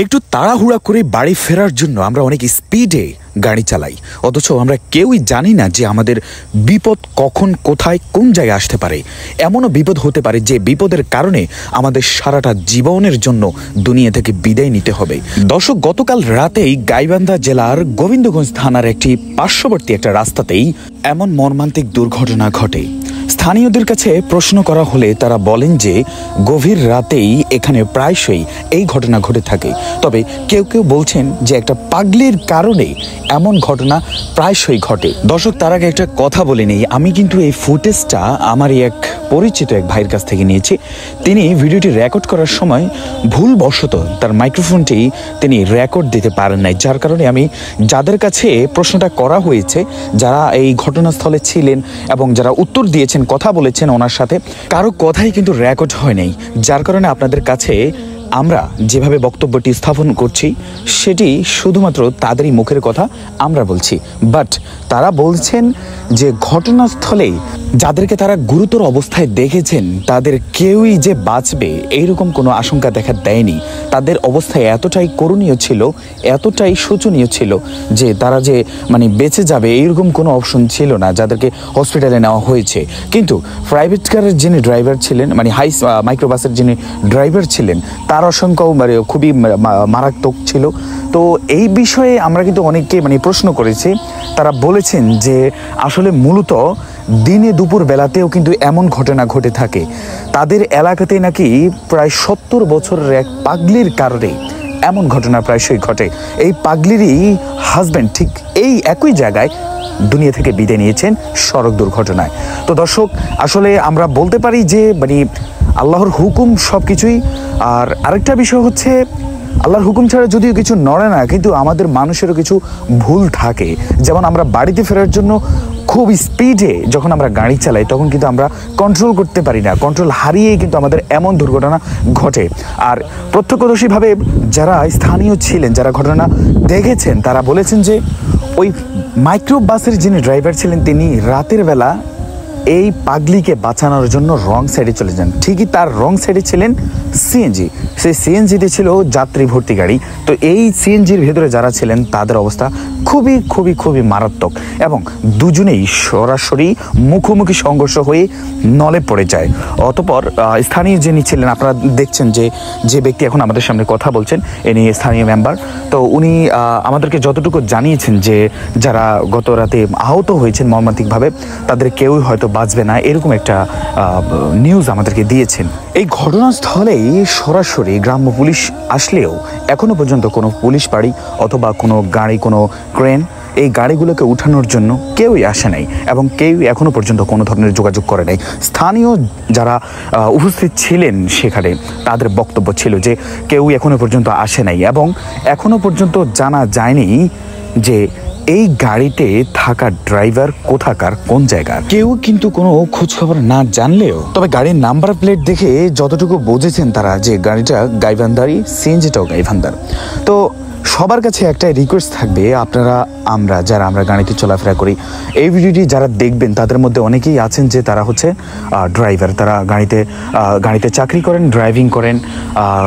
একটু তাড়াহুড়া করে বাড়ি ফেরার জন্য আমরা অনেক স্পিডে গাড়ি চালাই, অথচ আমরা কেউই জানি না যে আমাদের বিপদ কখন কোথায় কোন জায়গায় আসতে পারে। এমনও বিপদ হতে পারে যে বিপদের কারণে আমাদের সারাটা জীবনের জন্য দুনিয়া থেকে বিদায় নিতে হবে। দর্শক, গতকাল রাতেই গাইবান্ধা জেলার গোবিন্দগঞ্জ থানার একটি পার্শ্ববর্তী একটা রাস্তাতেই এমন মর্মান্তিক দুর্ঘটনা ঘটে। স্থানীয়দের কাছে প্রশ্ন করা হলে তারা বলেন যে গভীর রাতেই এখানে প্রায়শই এই ঘটনা ঘটে থাকে। তবে কেউ কেউ বলছেন যে একটা পাগলির কারণে এমন ঘটনা প্রায়শই ঘটে। দর্শক, তার আগে একটা কথা বলে নেই, আমি কিন্তু এই ফুটেজটা আমারই এক পরিচিত এক ভাইয়ের কাছ থেকে নিয়েছি। তিনি ভিডিওটি রেকর্ড করার সময় ভুলবশত তার মাইক্রোফোনটি তিনি রেকর্ড দিতে পারেন নাই, যার কারণে আমি যাদের কাছে প্রশ্নটা করা হয়েছে, যারা এই ঘটনাস্থলে ছিলেন এবং যারা উত্তর দিয়েছেন, কথা বলেছেন ওনার সাথে, কারো কথাই কিন্তু রেকর্ড হয় নাই। যার কারণে আপনাদের কাছে আমরা যেভাবে বক্তব্যটি স্থাপন করছি সেটি শুধুমাত্র তাদেরই মুখের কথা আমরা বলছি। বাট তারা বলছেন যে ঘটনাস্থলে যাদেরকে তারা গুরুতর অবস্থায় দেখেছেন তাদের কেউই যে বাঁচবে এইরকম কোনো আশঙ্কা দেখা দেয়নি। তাদের অবস্থায় এতটাই করুণীয় ছিল, এতটাই শোচনীয় ছিল যে তারা যে বেঁচে যাবে এইরকম কোনো অপশন ছিল না, যাদেরকে হসপিটালে নেওয়া হয়েছে। কিন্তু প্রাইভেট কারের যিনি ড্রাইভার ছিলেন, মাইক্রোবাসের যিনি ড্রাইভার ছিলেন, তার আশঙ্কাও খুবই মারাত্মক ছিল। তো এই বিষয়ে আমরা কিন্তু অনেককে প্রশ্ন করেছি। তারা বলেছেন যে আসলে মূলত দিনে দুপুর বেলাতেও কিন্তু এমন ঘটনা ঘটে থাকে। তাদের এলাকাতে নাকি প্রায় 70 বছরের এক পাগলির কারণে এমন ঘটনা প্রায়শই ঘটে। এই পাগলিরই হাজব্যান্ড ঠিক এই একই জায়গায় দুনিয়া থেকে বিদায় নিয়েছেন সড়ক দুর্ঘটনায়। তো দর্শক, আসলে আমরা বলতে পারি যে আল্লাহর হুকুম সব কিছুই। আর আরেকটা বিষয় হচ্ছে, আল্লাহর হুকুম ছাড়া যদিও কিছু নড়ে না, কিন্তু আমাদের মানুষেরও কিছু ভুল থাকে। যেমন আমরা বাড়িতে ফেরার জন্য খুব স্পিডে যখন আমরা গাড়ি চালাই তখন কিন্তু আমরা কন্ট্রোল করতে পারি না, কন্ট্রোল হারিয়েই কিন্তু আমাদের এমন দুর্ঘটনা ঘটে। আর প্রত্যক্ষদর্শীভাবে যারা স্থানীয় ছিলেন, যারা ঘটনা দেখেছেন, তারা বলেছেন যে ওই মাইক্রোবাসের যিনি ড্রাইভার ছিলেন তিনি রাতের বেলা এই পাগলিকে বাঁচানোর জন্য রং সাইডে চলে যান। ঠিকই তার রং সাইডে ছিলেন সিএনজি, সেই সিএনজিতে ছিল যাত্রী ভর্তি গাড়ি। তো এই সিএনজির ভেতরে যারা ছিলেন তাদের অবস্থা খুবই খুবই খুবই মারাত্মক এবং দুজনেই সরাসরি মুখোমুখি সংঘর্ষ হয়ে নলে পড়ে যায়। অতঃপর স্থানীয় যিনি ছিলেন, আপনারা দেখছেন যে ব্যক্তি এখন আমাদের সামনে কথা বলছেন, ইনি স্থানীয় মেম্বার। তো উনি আমাদেরকে যতটুকু জানিয়েছেন যে যারা গত রাতে আহত হয়েছেন মর্মান্তিকভাবে তাদের কেউই হয়তো বাঁচবে না, এরকম একটা নিউজ আমাদেরকে দিয়েছেন। এই ঘটনাস্থলেই সরাসরি গ্রাম্য পুলিশ আসলেও এখনো পর্যন্ত কোনো পুলিশ বাড়ি অথবা কোনো গাড়ি, কোনো ক্রেন এই গাড়িগুলোকে উঠানোর জন্য কেউই আসে নাই এবং কেউই এখনো পর্যন্ত কোনো ধরনের যোগাযোগ করে নাই। স্থানীয় যারা উপস্থিত ছিলেন সেখানে তাদের বক্তব্য ছিল যে কেউই এখনো পর্যন্ত আসে নাই এবং এখনো পর্যন্ত জানা যায়নি যে এই গাড়িতে থাকা ড্রাইভার কোথাকার, কোন জায়গার। কেউ কিন্তু কোনো খোঁজ খবর না জানলেও তবে গাড়ির নাম্বার প্লেট দেখে যতটুকু বুঝেছেন তারা যে গাড়িটা গাইবান্ধারই, সিএনজিটাও গাইবান্ধার। তো সবার কাছে একটা রিকোয়েস্ট থাকবে, আপনারা যারা আমরা গাড়িতে চলাফেরা করি, এই ভিডিওটি যারা দেখবেন তাদের মধ্যে অনেকেই আছেন যে তারা হচ্ছে ড্রাইভার, তারা গাড়িতে চাকরি করেন, ড্রাইভিং করেন,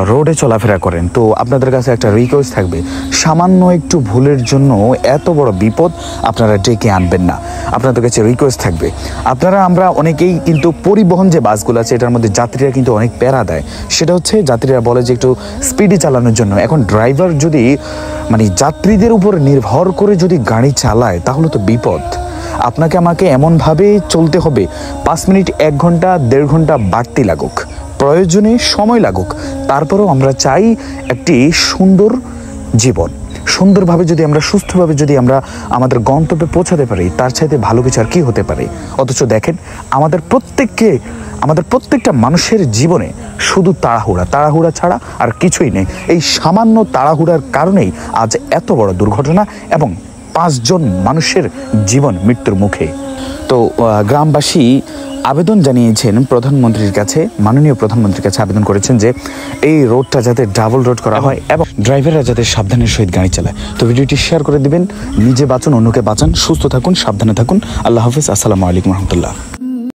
রোডে চলাফেরা করেন। তো আপনাদের কাছে একটা রিকোয়েস্ট থাকবে, সামান্য একটু ভুলের জন্য এত বড় বিপদ আপনারা ডেকে আনবেন না। আপনাদের কাছে রিকোয়েস্ট থাকবে, আমরা অনেকেই কিন্তু পরিবহন যে বাসগুলো আছে এটার মধ্যে যাত্রীরা কিন্তু অনেক প্যারা দেয়। সেটা হচ্ছে যাত্রীরা বলে যে একটু স্পিডে চালানোর জন্য। এখন ড্রাইভার যদি যাত্রীদের উপর নির্ভর করে যদি গাড়ি চালায় তাহলে তো বিপদ। আপনাকে আমাকে এমনভাবে চলতে হবে 5 মিনিট, 1 ঘন্টা, 1.5 ঘন্টা বাড়তি লাগুক, প্রয়োজনে সময় লাগুক, তারপরেও আমরা চাই একটি সুন্দর জীবন। সুন্দরভাবে যদি আমরা, সুস্থভাবে যদি আমরা আমাদের গন্তব্যে পৌঁছাতে পারি, তার চাইতে ভালো কিছু আর কি হতে পারে। অথচ দেখেন আমাদের প্রত্যেকটা মানুষের জীবনে শুধু তাড়াহুড়া ছাড়া আর কিছুই নেই। এই সামান্য তাড়াহুড়ার কারণেই আজ এত বড় দুর্ঘটনা এবং 5 জন মানুষের জীবন মৃত্যুর মুখে। তো গ্রামবাসী আবেদন জানিয়েছেন প্রধানমন্ত্রীর কাছে, মাননীয় প্রধানমন্ত্রীর কাছে আবেদন করেছেন যে এই রোডটা যাতে ডাবল রোড করা হয় এবং ড্রাইভাররা যাতে সাবধানের সহিত গাড়ি চালায়। তো ভিডিওটি শেয়ার করে দিবেন, নিজে বাঁচুন, অন্যকে বাঁচান, সুস্থ থাকুন, সাবধানে থাকুন। আল্লাহ হাফিজ, আসসালামু আলাইকুম রহমতুল্লাহ।